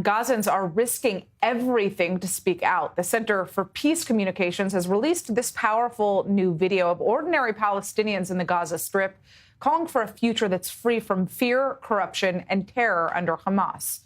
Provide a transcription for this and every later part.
Gazans are risking everything to speak out. The Center for Peace Communications has released this powerful new video of ordinary Palestinians in the Gaza Strip calling for a future that's free from fear, corruption, and terror under Hamas.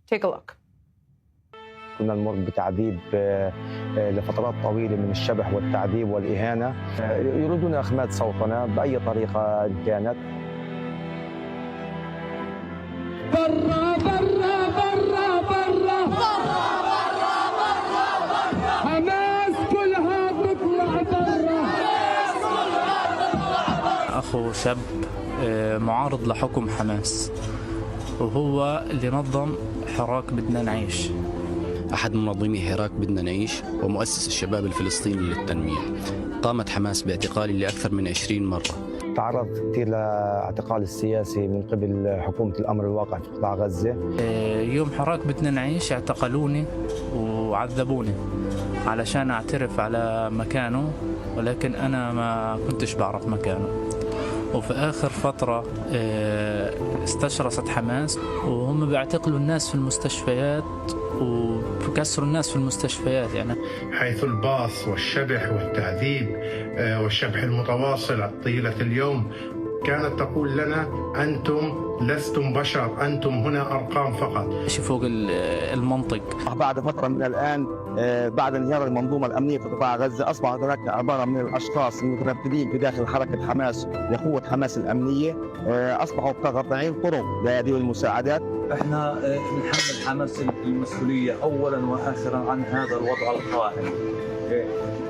Take a look. كنا نمر بتعذيب لفترات طويلة من الشبح والتعذيب والإهانة. يريدون إخماد صوتنا بأي طريقة كانت. برا برا برا برا حماس كلها تطلع برا. أخو شاب معارض لحكم حماس، وهو اللي نظم حراك بدنا نعيش. أحد منظمي حراك بدنا نعيش ومؤسس الشباب الفلسطيني للتنمية. قامت حماس باعتقالي لأكثر من 20 مرة. تعرضت كثير لاعتقال السياسي من قبل حكومة الأمر الواقع في قطاع غزة. يوم حراك بدنا نعيش اعتقلوني وعذبوني علشان أعترف على مكانه، ولكن أنا ما كنتش بعرف مكانه. وفي آخر فترة استشرست حماس وهم بيعتقلوا الناس في المستشفيات وبكسروا الناس في المستشفيات، يعني حيث الباص والشبح والتعذيب والشبح المتواصل طيلة اليوم. كانت تقول لنا أنتم لستم بشر، أنتم هنا أرقام فقط. فوق المنطق. بعد فترة من الآن بعد انهيار المنظومة الأمنية في قطاع غزة أصبح هناك عبارة من الأشخاص المتربدين في داخل حركة حماس لقوة حماس الأمنية أصبحوا قاطعين طرق لهذه المساعدات. احنا نحمل حماس المسؤولية أولا وآخرا عن هذا الوضع القائم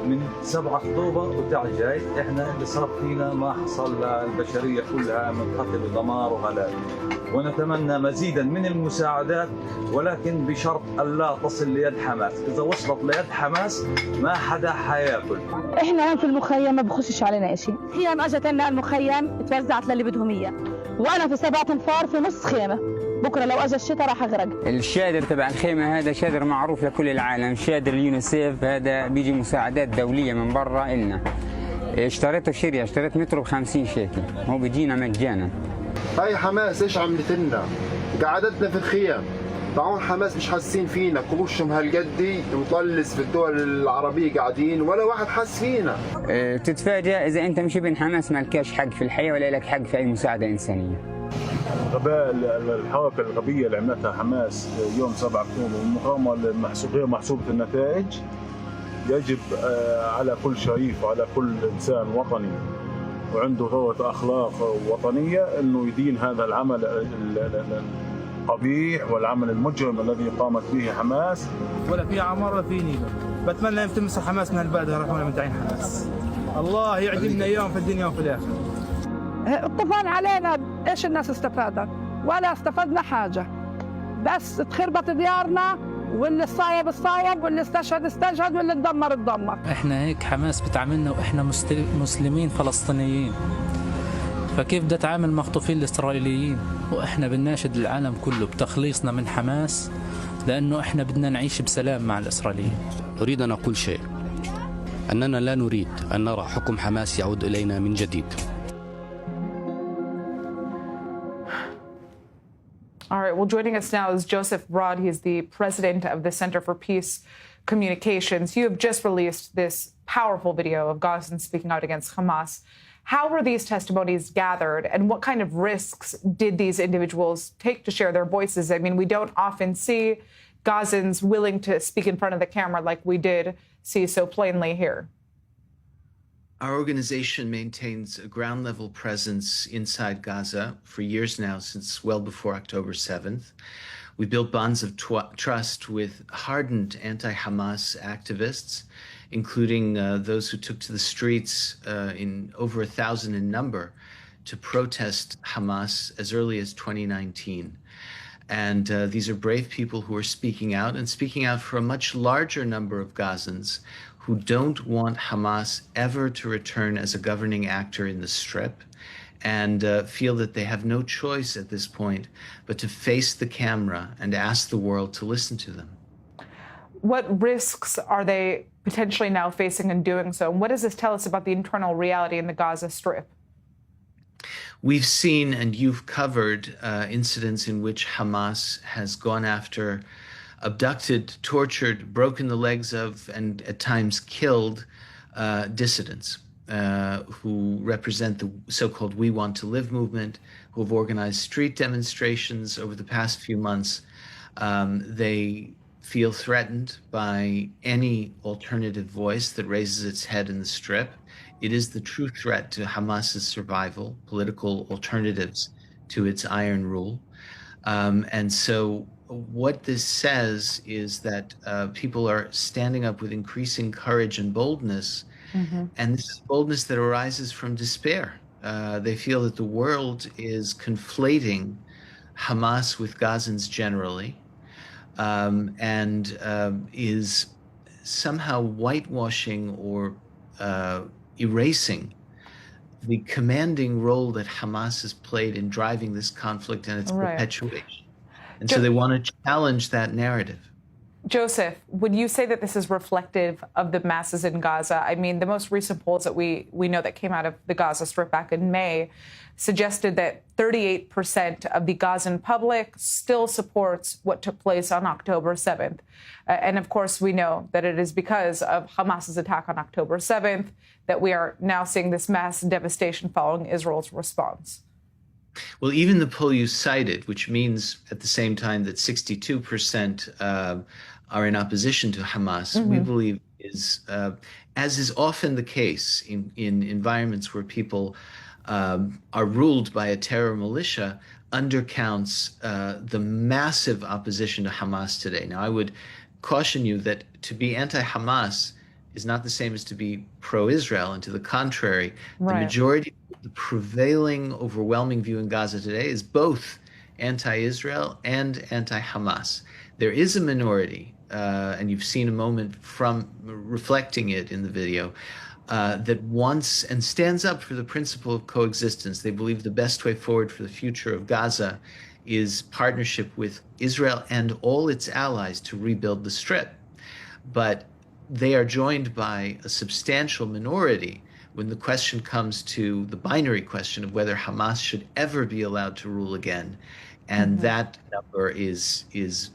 من 7 أكتوبر وتاع جاي. احنا اللي صار فينا ما حصل للبشرية كلها من قتل ودمار وهلاك، ونتمنى مزيدا من المساعدات، ولكن بشرط ألا تصل ليد حماس. إذا وصلت ليد حماس ما حدا حياكل. احنا هون في المخيم ما بخشش علينا شيء. خيام اجت لنا المخيم توزعت للي بدهم اياه، وانا في 7 انفار في نص خيمه. بكره لو اجى الشتاء راح اغرق. الشادر تبع الخيمه هذا شادر معروف لكل العالم، شادر اليونيسيف. هذا بيجي مساعدات دوليه من برا إلنا. اشتريته شريه، اشتريت مترو ب50 شيكل، هو بيجينا مجانا. هاي حماس ايش عملت لنا؟ قعدتنا في الخيام. طبعا حماس مش حاسين فينا، كبوشهم هالقدي مطلس في الدول العربيه قاعدين ولا واحد حس فينا. تتفاجأ اذا انت مش ابن حماس ما لكاش حق في الحياه ولا لك حق في اي مساعده انسانيه. غباء الحركه الغبيه اللي عملتها حماس يوم 7 اكتوبر والمقاومه غير محسوبه النتائج، يجب على كل شريف وعلى كل انسان وطني وعنده ذروه اخلاق وطنيه انه يدين هذا العمل القبيح والعمل المجرم الذي قامت به حماس. ولا في عمار ولا في نيله. بتمنى ان تمسح حماس من البلد ورحمنا من تعين حماس. الله يعدمنا اياهم في الدنيا وفي الاخره. الطوفان علينا ايش الناس استفادت؟ ولا استفدنا حاجه، بس تخربط ديارنا، واللي صايب الصايب، واللي استشهد استشهد، واللي اتدمر اتدمر. احنا هيك حماس بتعاملنا واحنا مسلمين فلسطينيين، فكيف بدها تعامل مخطوفين الاسرائيليين؟ واحنا بنناشد العالم كله بتخليصنا من حماس، لانه احنا بدنا نعيش بسلام مع الاسرائيليين. أريد أن أقول شيء، أننا لا نريد أن نرى حكم حماس يعود إلينا من جديد. All right, well, joining us now is Joseph Broad. He is the president of the Center for Peace Communications. You have just released this powerful video of Gazans speaking out against Hamas. How were these testimonies gathered, and what kind of risks did these individuals take to share their voices? I mean, we don't often see Gazans willing to speak in front of the camera like we did see so plainly here. Our organization maintains a ground-level presence inside Gaza for years now, since well before October 7th. We built bonds of trust with hardened anti-Hamas activists, including those who took to the streets in over 1,000 in number to protest Hamas as early as 2019. And these are brave people who are speaking out, and speaking out for a much larger number of Gazans who don't want Hamas ever to return as a governing actor in the Strip, and feel that they have no choice at this point but to face the camera and ask the world to listen to them. What risks are they potentially now facing in doing so? And what does this tell us about the internal reality in the Gaza Strip? We've seen, and you've covered, incidents in which Hamas has gone after abducted, tortured, broken the legs of, and at times killed dissidents who represent the so-called We Want to Live movement, who have organized street demonstrations over the past few months. They feel threatened by any alternative voice that raises its head in the Strip. It is the true threat to Hamas's survival, political alternatives to its iron rule. And so what this says is that people are standing up with increasing courage and boldness. And this is boldness that arises from despair. They feel that the world is conflating Hamas with Gazans generally, and is somehow whitewashing or erasing the commanding role that Hamas has played in driving this conflict and its perpetuation. And so they want to challenge that narrative. Joseph, would you say that this is reflective of the masses in Gaza? I mean, the most recent polls that we know that came out of the Gaza Strip back in May suggested that 38% of the Gazan public still supports what took place on October 7th. And of course, we know that it is because of Hamas's attack on October 7th that we are now seeing this mass devastation following Israel's response. Well, even the poll you cited, which means at the same time that 62% are in opposition to Hamas, we believe is, as is often the case in environments where people are ruled by a terror militia, undercounts the massive opposition to Hamas today. Now, I would caution you that to be anti-Hamas is not the same as to be pro-Israel, and to the contrary, the majority, the prevailing, overwhelming view in Gaza today is both anti-Israel and anti-Hamas. There is a minority, and you've seen a moment from reflecting it in the video, that wants and stands up for the principle of coexistence. They believe the best way forward for the future of Gaza is partnership with Israel and all its allies to rebuild the Strip. But they are joined by a substantial minority when the question comes to the binary question of whether Hamas should ever be allowed to rule again. And that number is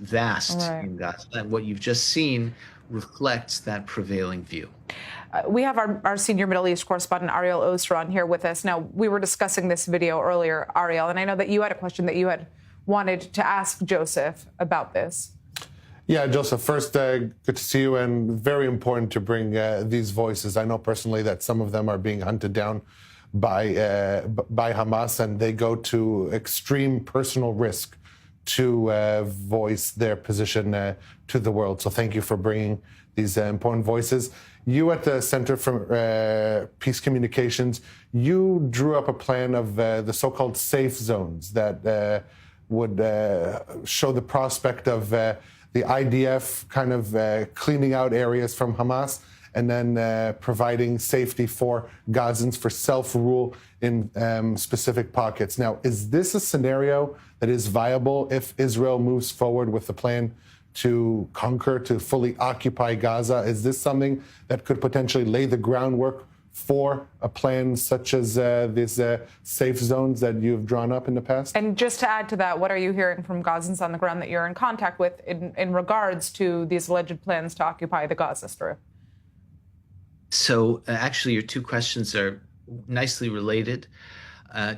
vast in Gaza. And what you've just seen reflects that prevailing view. We have our senior Middle East correspondent, Ariel Oster, on here with us. Now, we were discussing this video earlier, Ariel, and I know that you had a question that you had wanted to ask Joseph about this. Yeah, Joseph, first, good to see you, and very important to bring these voices. I know personally that some of them are being hunted down by Hamas, and they go to extreme personal risk to voice their position to the world. So thank you for bringing these important voices. You at the Center for Peace Communications, you drew up a plan of the so-called safe zones that would show the prospect of the IDF kind of cleaning out areas from Hamas and then providing safety for Gazans for self-rule in specific pockets. Now, is this a scenario that is viable if Israel moves forward with the plan to conquer, to fully occupy Gaza? Is this something that could potentially lay the groundwork for a plan such as these safe zones that you've drawn up in the past? And just to add to that, what are you hearing from Gazans on the ground that you're in contact with in regards to these alleged plans to occupy the Gaza Strip? So actually, your two questions are nicely related.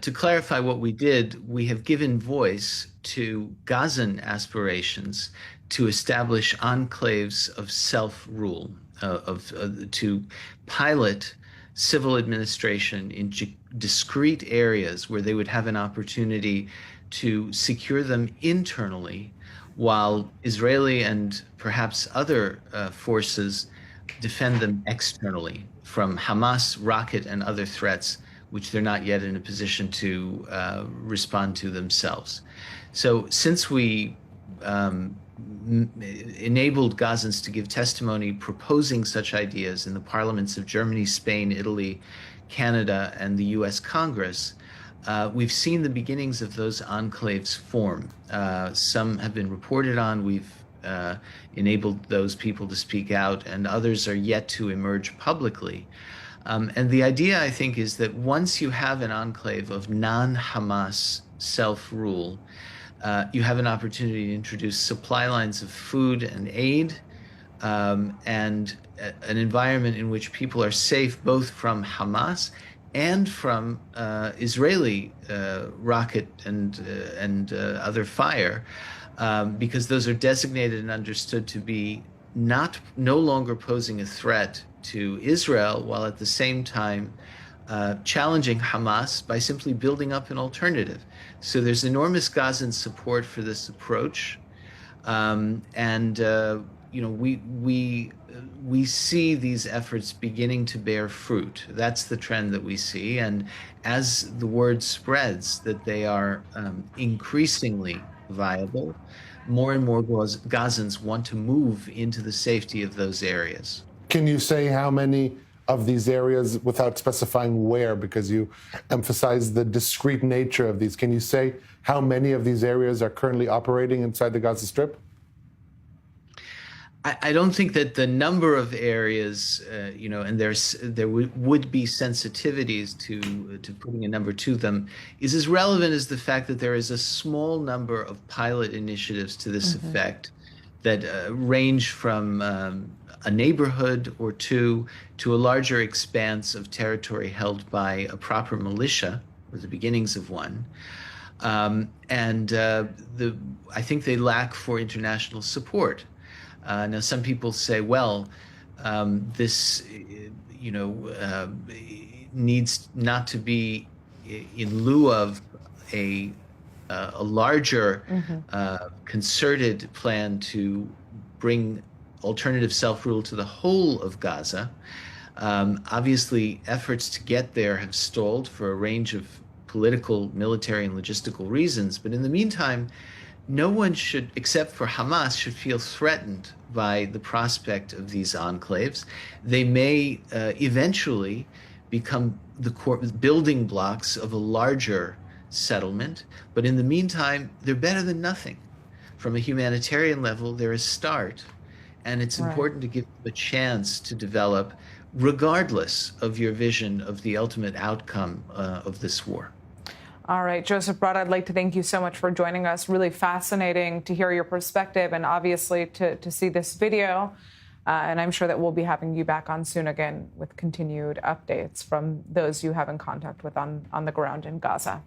To clarify what we did, we have given voice to Gazan aspirations to establish enclaves of self-rule, to pilot civil administration in discrete areas where they would have an opportunity to secure them internally, while Israeli and perhaps other forces defend them externally from Hamas, rocket, and other threats, which they're not yet in a position to respond to themselves. So since we enabled Gazans to give testimony proposing such ideas in the parliaments of Germany, Spain, Italy, Canada, and the US Congress, we've seen the beginnings of those enclaves form. Some have been reported on. We've enabled those people to speak out, and others are yet to emerge publicly. And the idea, I think, is that once you have an enclave of non-Hamas self-rule, you have an opportunity to introduce supply lines of food and aid, and an environment in which people are safe both from Hamas and from Israeli rocket and other fire, because those are designated and understood to be no longer posing a threat to Israel, while at the same time challenging Hamas by simply building up an alternative. So there's enormous Gazan support for this approach, we see these efforts beginning to bear fruit. That's the trend that we see, and as the word spreads that they are increasingly viable, more and more Gazans want to move into the safety of those areas. Can you say how many of these areas, without specifying where, because you emphasize the discrete nature of these, can you say how many of these areas are currently operating inside the Gaza Strip? I don't think that the number of areas, and there would be sensitivities to putting a number to them, is as relevant as the fact that there is a small number of pilot initiatives to this effect that range from a neighborhood or two to a larger expanse of territory held by a proper militia, or the beginnings of one. I think they lack for international support. Now, some people say, well, this, needs not to be in lieu of a larger concerted plan to bring alternative self-rule to the whole of Gaza. Obviously, efforts to get there have stalled for a range of political, military, and logistical reasons. But in the meantime, no one should, except for Hamas, should feel threatened by the prospect of these enclaves. They may eventually become the core building blocks of a larger settlement, but in the meantime, they're better than nothing. From a humanitarian level, they're a start, and it's important to give them a chance to develop, regardless of your vision of the ultimate outcome of this war. All right, Joseph Broad, I'd like to thank you so much for joining us. Really fascinating to hear your perspective and obviously to see this video. And I'm sure that we'll be having you back on soon again with continued updates from those you have in contact with on the ground in Gaza.